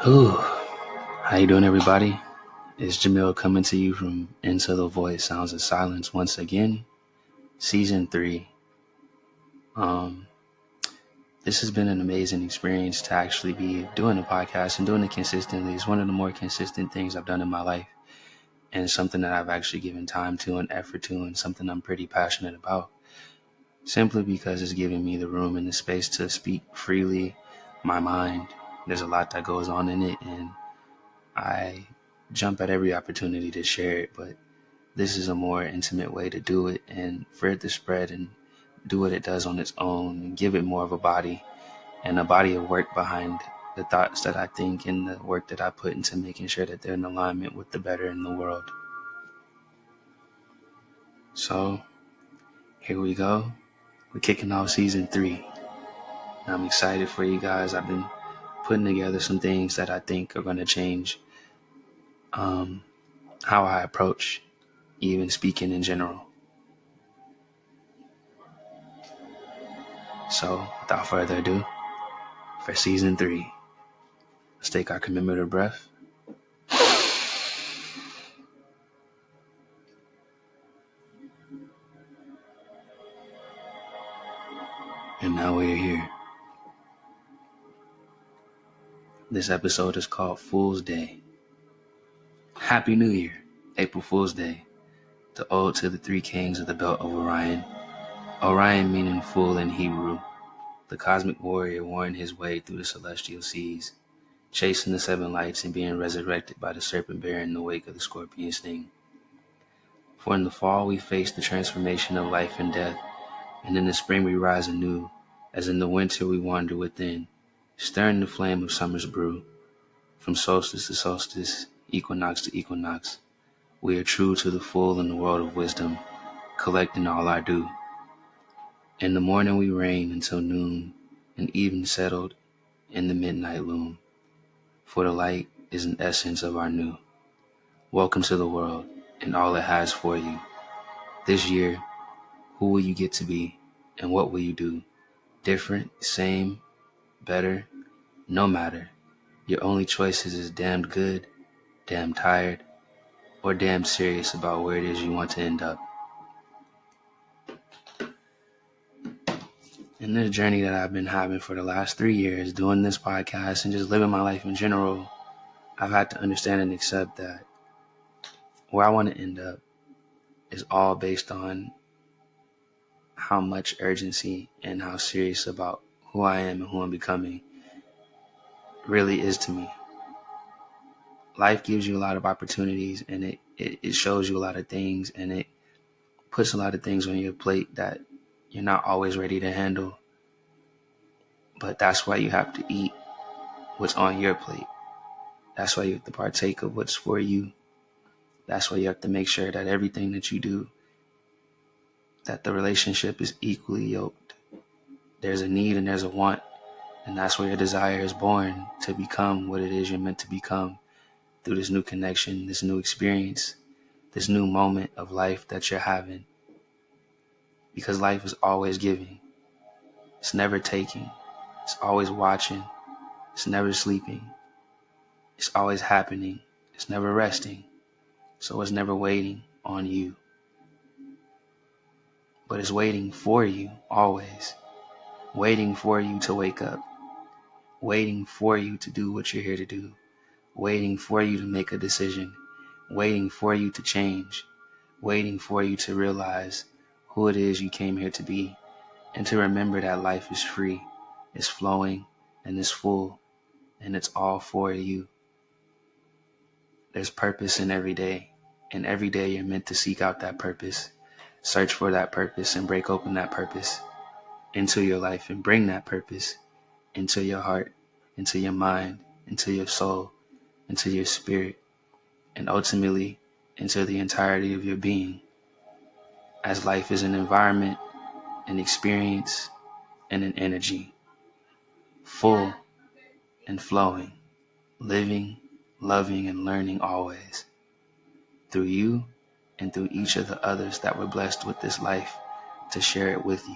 Whew. How you doing, everybody? It's Jamil coming to you from Into the Void Sounds of Silence once again, season 3. Um, this has been an amazing experience to actually be doing a podcast and doing it consistently. It's one of the more consistent things I've done in my life, and something that I've actually given time to and effort to, and something I'm pretty passionate about. Simply because it's giving me the room and the space to speak freely my mind. There's a lot that goes on in it, and I jump at every opportunity to share it, but this is a more intimate way to do it and for it to spread and do what it does on its own and give it more of a body and a body of work behind the thoughts that I think and the work that I put into making sure that they're in alignment with the better in the world. So here we go. We're kicking off season 3. I'm excited for you guys. I've been putting together some things that I think are going to change how I approach even speaking in general. So without further ado, for season 3, let's take our commemorative breath. And now we're here. This episode is called Fool's Day. Happy New Year, April Fool's Day. The ode to the 3 kings of the belt of Orion. Orion meaning fool in Hebrew. The cosmic warrior warring his way through the celestial seas, chasing the 7 lights and being resurrected by the serpent bearer in the wake of the scorpion sting. For in the fall we face the transformation of life and death, and in the spring we rise anew, as in the winter we wander within, stirring the flame of summer's brew. From solstice to solstice, equinox to equinox, we are true to the full in the world of wisdom, collecting all our due. In the morning we reign until noon, and even settled in the midnight loom, for the light is an essence of our new. Welcome to the world and all it has for you. This year, who will you get to be, and what will you do? Different, same, better, no matter. Your only choices is damned good, damn tired, or damn serious about where it is you want to end up. In this journey that I've been having for the last 3 years, doing this podcast and just living my life in general, I've had to understand and accept that where I want to end up is all based on how much urgency and how serious about who I am and who I'm becoming really is to me. Life gives you a lot of opportunities, and it shows you a lot of things, and it puts a lot of things on your plate that you're not always ready to handle. But that's why you have to eat what's on your plate. That's why you have to partake of what's for you. That's why you have to make sure that everything that you do, that the relationship is equally yoked. There's a need and there's a want, and that's where your desire is born to become what it is you're meant to become through this new connection, this new experience, this new moment of life that you're having. Because life is always giving. It's never taking. It's always watching. It's never sleeping. It's always happening. It's never resting. So it's never waiting on you. But it's waiting for you always. Waiting for you to wake up. Waiting for you to do what you're here to do. Waiting for you to make a decision. Waiting for you to change. Waiting for you to realize who it is you came here to be. And to remember that life is free, it's flowing, and it's full. And it's all for you. There's purpose in every day. And every day you're meant to seek out that purpose. Search for that purpose and break open that purpose into your life and bring that purpose into your heart, into your mind, into your soul, into your spirit, and ultimately into the entirety of your being. As life is an environment, an experience, and an energy, full and flowing, living, loving, and learning always, through you and through each of the others that were blessed with this life to share it with you.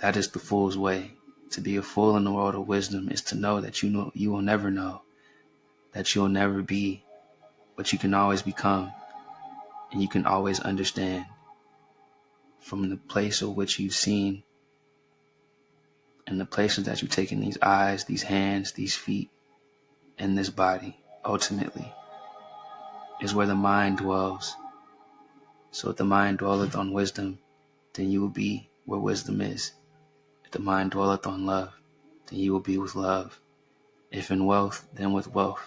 That is the fool's way, To be a fool in the world of wisdom is to know that you will never know, that you'll never be, but you can always become, and you can always understand from the place of which you've seen and the places that you've taken these eyes, these hands, these feet, and this body, ultimately, is where the mind dwells. So if the mind dwelleth on wisdom, then you will be where wisdom is. If the mind dwelleth on love, then you will be with love. If in wealth, then with wealth.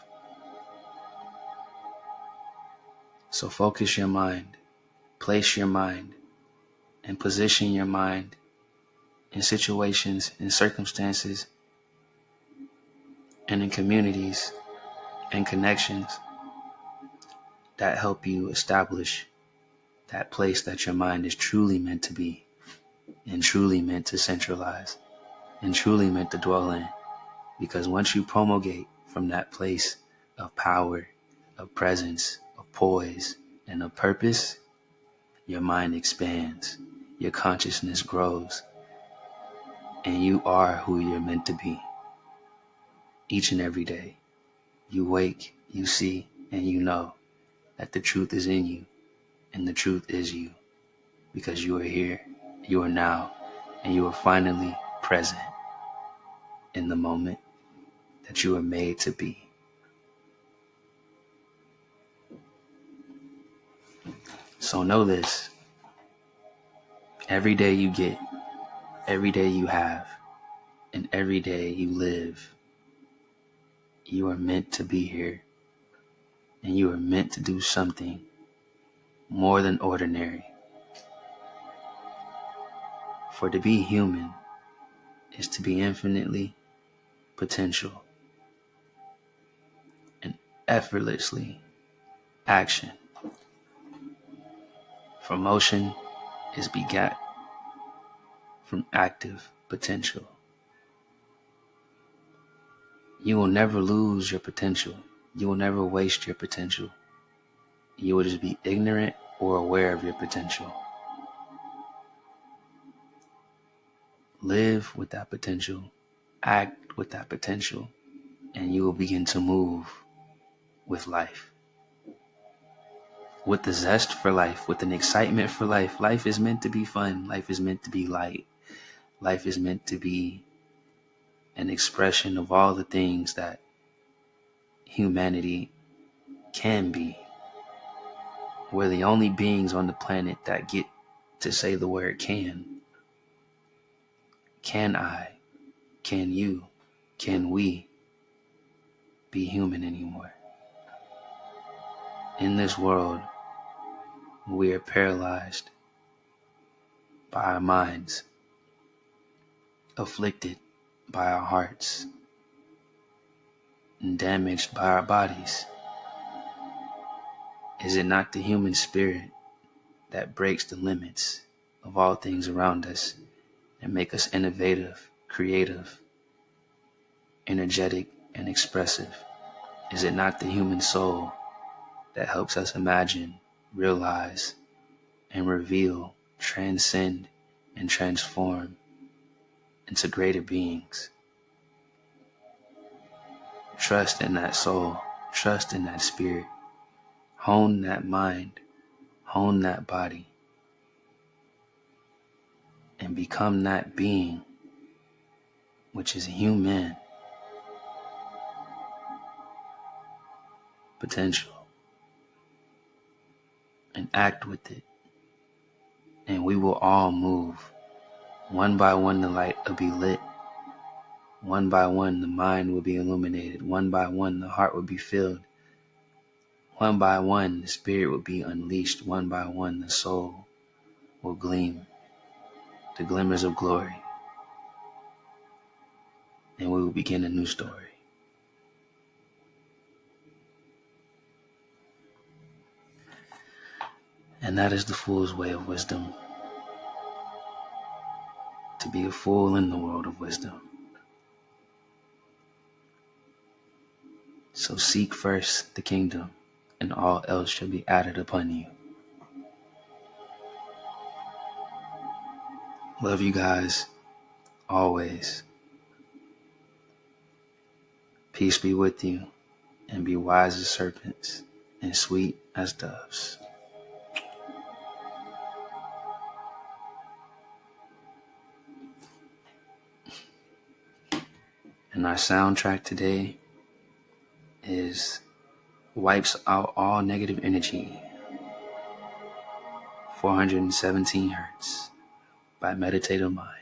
So focus your mind, place your mind, and position your mind in situations, in circumstances, and in communities and connections that help you establish that place that your mind is truly meant to be, and truly meant to centralize, and truly meant to dwell in. Because once you promulgate from that place of power, of presence, of poise, and of purpose, your mind expands, your consciousness grows, and you are who you're meant to be. Each and every day, you wake, you see, and you know that the truth is in you, and the truth is you, because you are here, you are now, and you are finally present in the moment that you are made to be. So know this: every day you get, every day you have, and every day you live, you are meant to be here, and you are meant to do something more than ordinary. For to be human is to be infinitely potential and effortlessly action. For motion is begat from active potential. You will never lose your potential. You will never waste your potential. You will just be ignorant or aware of your potential. Live with that potential, act with that potential, and you will begin to move with life. With the zest for life, with an excitement for life. Life is meant to be fun. Life is meant to be light. Life is meant to be an expression of all the things that humanity can be. We're the only beings on the planet that get to say the word can. Can I, can you, can we be human anymore? In this world, we are paralyzed by our minds, afflicted by our hearts, and damaged by our bodies. Is it not the human spirit that breaks the limits of all things around us and make us innovative, creative, energetic, and expressive? Is it not the human soul that helps us imagine, realize, and reveal, transcend, and transform into greater beings? Trust in that soul, trust in that spirit, hone that mind, hone that body, and become that being which is human potential, and act with it, and we will all move. One by one, the light will be lit. One by one, the mind will be illuminated. One by one, the heart will be filled. One by one, the spirit will be unleashed. One by one, the soul will gleam, the glimmers of glory, and we will begin a new story. And that is the fool's way of wisdom, to be a fool in the world of wisdom. So seek first the kingdom, and all else shall be added upon you. Love you guys, always. Peace be with you, and be wise as serpents and sweet as doves. And our soundtrack today is Wipes Out All Negative Energy, 417 Hertz by Meditative Mind.